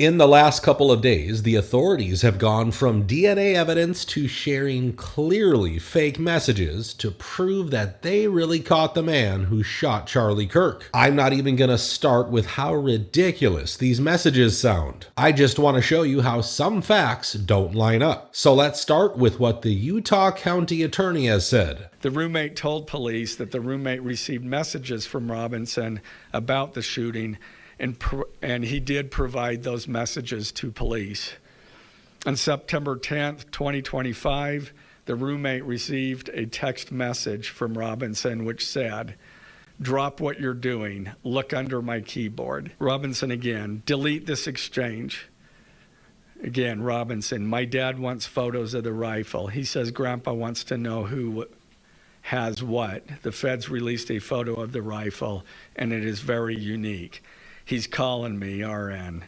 In the last couple of days, the authorities have gone from DNA evidence to sharing clearly fake messages to prove that they really caught the man who shot Charlie Kirk. I'm not even going to start with how ridiculous these messages sound. I just want to show you how some facts don't line up. So let's start with what the Utah County Attorney has said. The roommate told police that the roommate received messages from Robinson about the shooting, and he did provide those messages to police. On September 10th, 2025, the roommate received a text message from Robinson which said, "Drop what you're doing. Look under my keyboard." Robinson again, "Delete this exchange." Again, Robinson, "My dad wants photos of the rifle. He says Grandpa wants to know who has what. The feds released a photo of the rifle, and it is very unique. He's calling me, RN.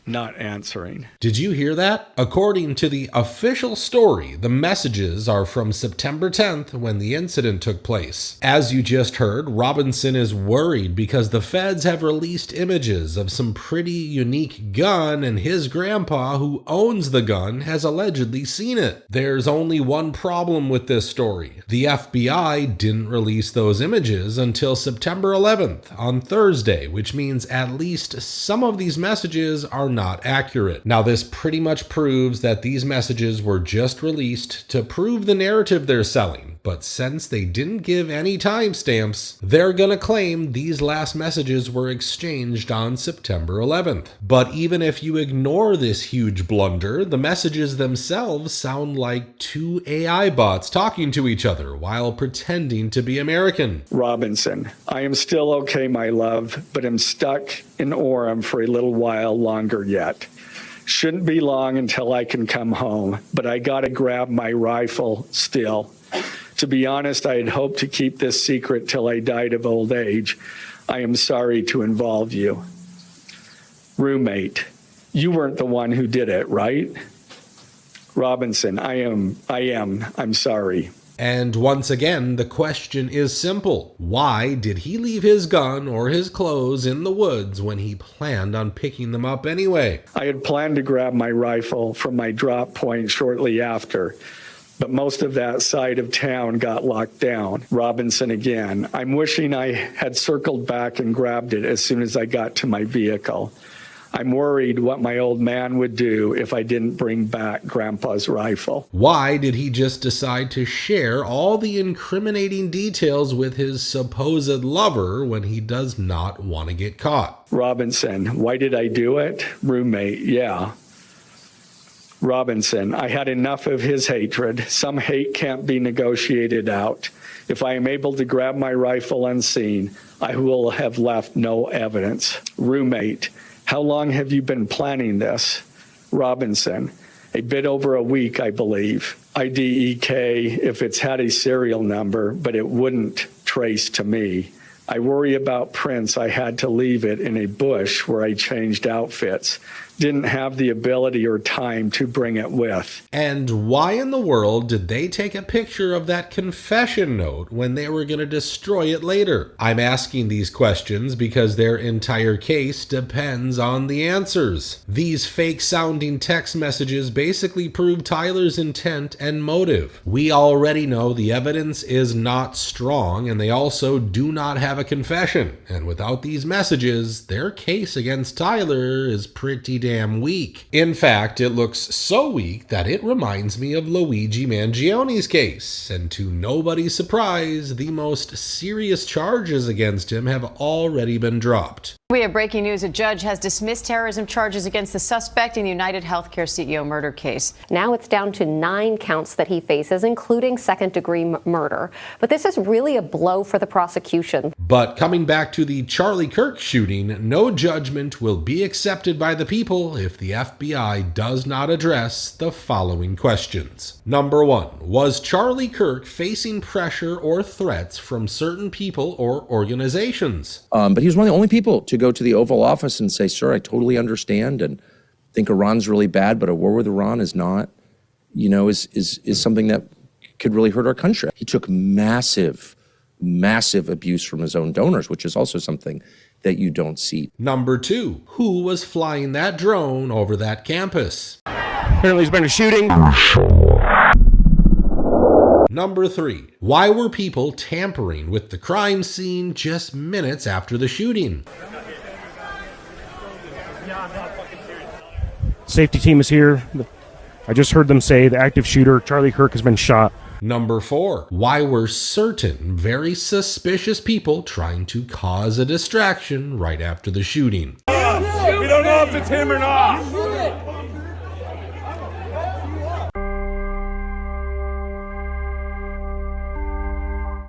Not answering." Did you hear that? According to the official story, the messages are from September 10th when the incident took place. As you just heard, Robinson is worried because the feds have released images of some pretty unique gun, and his grandpa, who owns the gun, has allegedly seen it. There's only one problem with this story. The FBI didn't release those images until September 11th, on Thursday, which means at least some of these messages are not accurate. Now, this pretty much proves that these messages were just released to prove the narrative they're selling, but since they didn't give any timestamps, they're gonna claim these last messages were exchanged on September 11th. But even if you ignore this huge blunder, the messages themselves sound like two AI bots talking to each other while pretending to be American. Robinson, "I am still okay, my love, but I'm stuck in Orem for a little while longer yet. Shouldn't be long until I can come home, but I gotta grab my rifle still. To be honest, I had hoped to keep this secret till I died of old age. I am sorry to involve you." Roommate, "You weren't the one who did it, right?" Robinson, I am. I'm sorry." And once again, the question is simple. Why did he leave his gun or his clothes in the woods when he planned on picking them up anyway? "I had planned to grab my rifle from my drop point shortly after, but most of that side of town got locked down." Robinson again, "I'm wishing I had circled back and grabbed it as soon as I got to my vehicle. I'm worried what my old man would do if I didn't bring back Grandpa's rifle." Why did he just decide to share all the incriminating details with his supposed lover when he does not want to get caught? Robinson, "Why did I do it?" Roommate, "Yeah." Robinson, "I had enough of his hatred. Some hate can't be negotiated out. If I am able to grab my rifle unseen, I will have left no evidence." Roommate, "How long have you been planning this?" Robinson, "A bit over a week, I believe. IDEK if it's had a serial number, but it wouldn't trace to me. I worry about prints. I had to leave it in a bush where I changed outfits. Didn't have the ability or time to bring it with." And why in the world did they take a picture of that confession note when they were going to destroy it later? I'm asking these questions because their entire case depends on the answers. These fake-sounding text messages basically prove Tyler's intent and motive. We already know the evidence is not strong, and they also do not have a confession. And without these messages, their case against Tyler is pretty damn weak. In fact, it looks so weak that it reminds me of Luigi Mangioni's case, and to nobody's surprise, the most serious charges against him have already been dropped. We have breaking news. A judge has dismissed terrorism charges against the suspect in the United Healthcare CEO murder case. Now it's down to 9 counts that he faces, including second-degree murder. But this is really a blow for the prosecution. But coming back to the Charlie Kirk shooting, no judgment will be accepted by the people if the FBI does not address the following questions. Number 1, was Charlie Kirk facing pressure or threats from certain people or organizations? But he was one of the only people to go to the Oval Office and say, "Sir, I totally understand and think Iran's really bad, but a war with Iran is not, is something that could really hurt our country." He took massive abuse from his own donors, which is also something that you don't see. Number 2, who was flying that drone over that campus? Apparently there's been a shooting. Number 3, why were people tampering with the crime scene just minutes after the shooting? Safety team is here. I just heard them say the active shooter, Charlie Kirk, has been shot. Number 4, why were certain very suspicious people trying to cause a distraction right after the shooting? We don't know if it's him or not.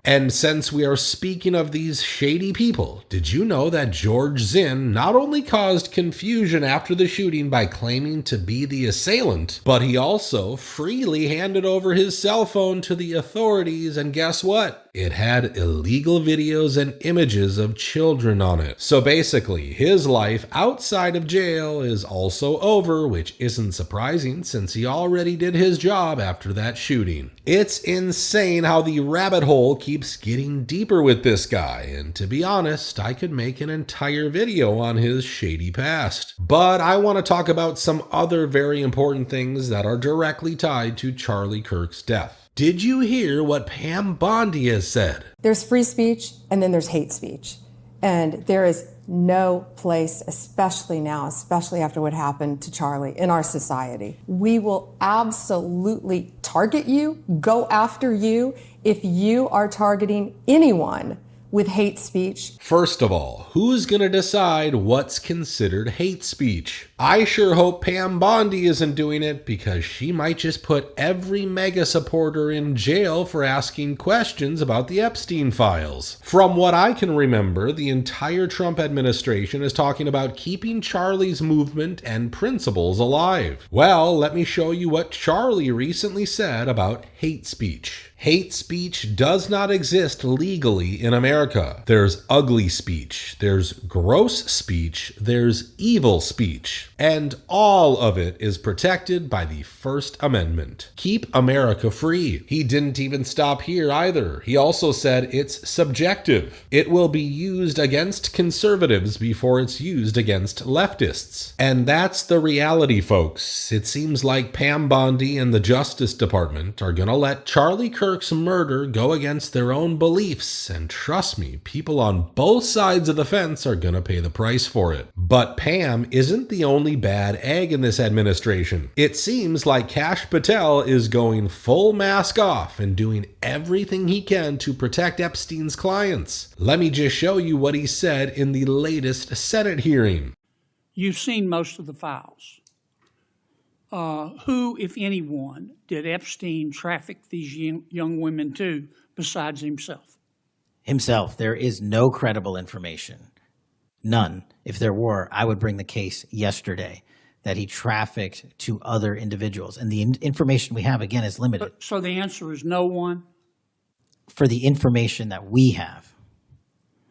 And since we are speaking of these shady people, did you know that George Zinn not only caused confusion after the shooting by claiming to be the assailant, but he also freely handed over his cell phone to the authorities, and guess what? It had illegal videos and images of children on it. So basically, his life outside of jail is also over, which isn't surprising since he already did his job after that shooting. It's insane how the rabbit hole keeps getting deeper with this guy, and to be honest, I could make an entire video on his shady past. But I want to talk about some other very important things that are directly tied to Charlie Kirk's death. Did you hear what Pam Bondi has said? There's free speech and then there's hate speech. And there is no place, especially now, especially after what happened to Charlie in our society. We will absolutely target you, go after you, if you are targeting anyone with hate speech. First of all, who's going to decide what's considered hate speech? I sure hope Pam Bondi isn't doing it, because she might just put every mega supporter in jail for asking questions about the Epstein files. From what I can remember, the entire Trump administration is talking about keeping Charlie's movement and principles alive. Well, let me show you what Charlie recently said about hate speech. Hate speech does not exist legally in America. There's ugly speech, there's gross speech, there's evil speech, and all of it is protected by the First Amendment. Keep America free. He didn't even stop here either. He also said it's subjective. It will be used against conservatives before it's used against leftists. And that's the reality, folks. It seems like Pam Bondi and the Justice Department are gonna let Charlie Kirk's murder go against their own beliefs, and trust me, people on both sides of the fence are gonna pay the price for it. But Pam isn't the only bad egg in this administration. It seems like Kash Patel is going full mask off and doing everything he can to protect Epstein's clients. Let me just show you what he said in the latest Senate hearing. You've seen most of the files. Who, if anyone, did Epstein traffic these young women to besides himself? Himself. There is no credible information. None. If there were, I would bring the case yesterday that he trafficked to other individuals. And the information we have, again, is limited. So the answer is no one? For the information that we have.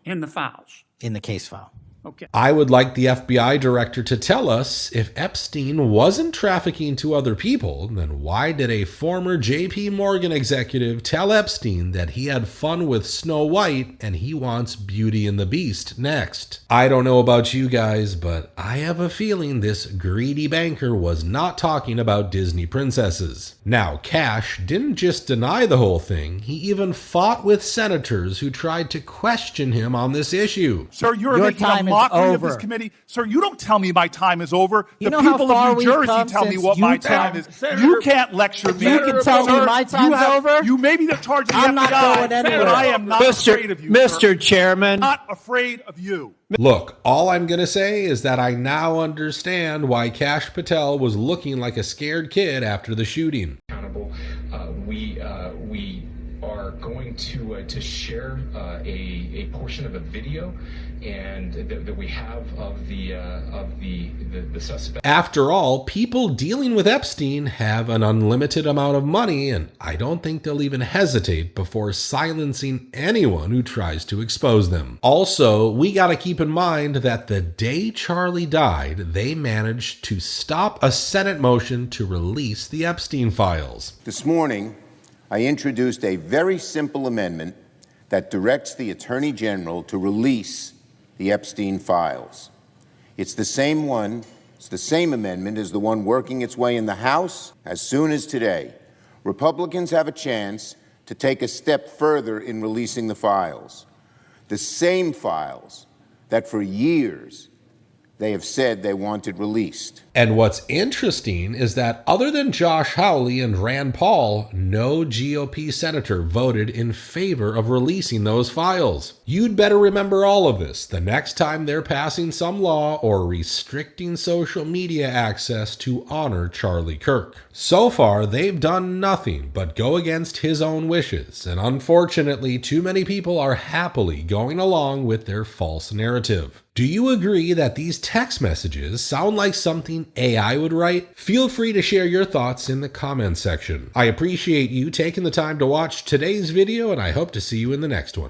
In the files? In the case file. Okay. I would like the FBI director to tell us, if Epstein wasn't trafficking to other people, then why did a former JP Morgan executive tell Epstein that he had fun with Snow White and he wants Beauty and the Beast next? I don't know about you guys, but I have a feeling this greedy banker was not talking about Disney princesses. Now, Kash didn't just deny the whole thing, he even fought with senators who tried to question him on this issue. Sir, you're making a mockery of this committee. Sir, you don't tell me my time is over. You the know how people far of New we've Jersey come tell me since what you my tell- time is. Senator- You can't lecture me. You can tell me my time's over? You may be the charge of the I'm FBI, not going anywhere. but I am not afraid of you, sir. Chairman. Not afraid of you. Look, all I'm going to say is that I now understand why Kash Patel was looking like a scared kid after the shooting. Accountable. We are going to share a portion of a video and that we have of the suspect. After all, people dealing with Epstein have an unlimited amount of money, and I don't think they'll even hesitate before silencing anyone who tries to expose them. Also, we got to keep in mind that the day Charlie died, they managed to stop a Senate motion to release the Epstein files. This morning, I introduced a very simple amendment that directs the Attorney General to release the Epstein files. It's the same amendment as the one working its way in the House. As soon as today, Republicans have a chance to take a step further in releasing the files. The same files that for years they have said they wanted released. And what's interesting is that other than Josh Hawley and Rand Paul, no GOP senator voted in favor of releasing those files. You'd better remember all of this the next time they're passing some law or restricting social media access to honor Charlie Kirk. So far, they've done nothing but go against his own wishes, and unfortunately, too many people are happily going along with their false narrative. Do you agree that these text messages sound like something AI would write? Feel free to share your thoughts in the comments section. I appreciate you taking the time to watch today's video, and I hope to see you in the next one.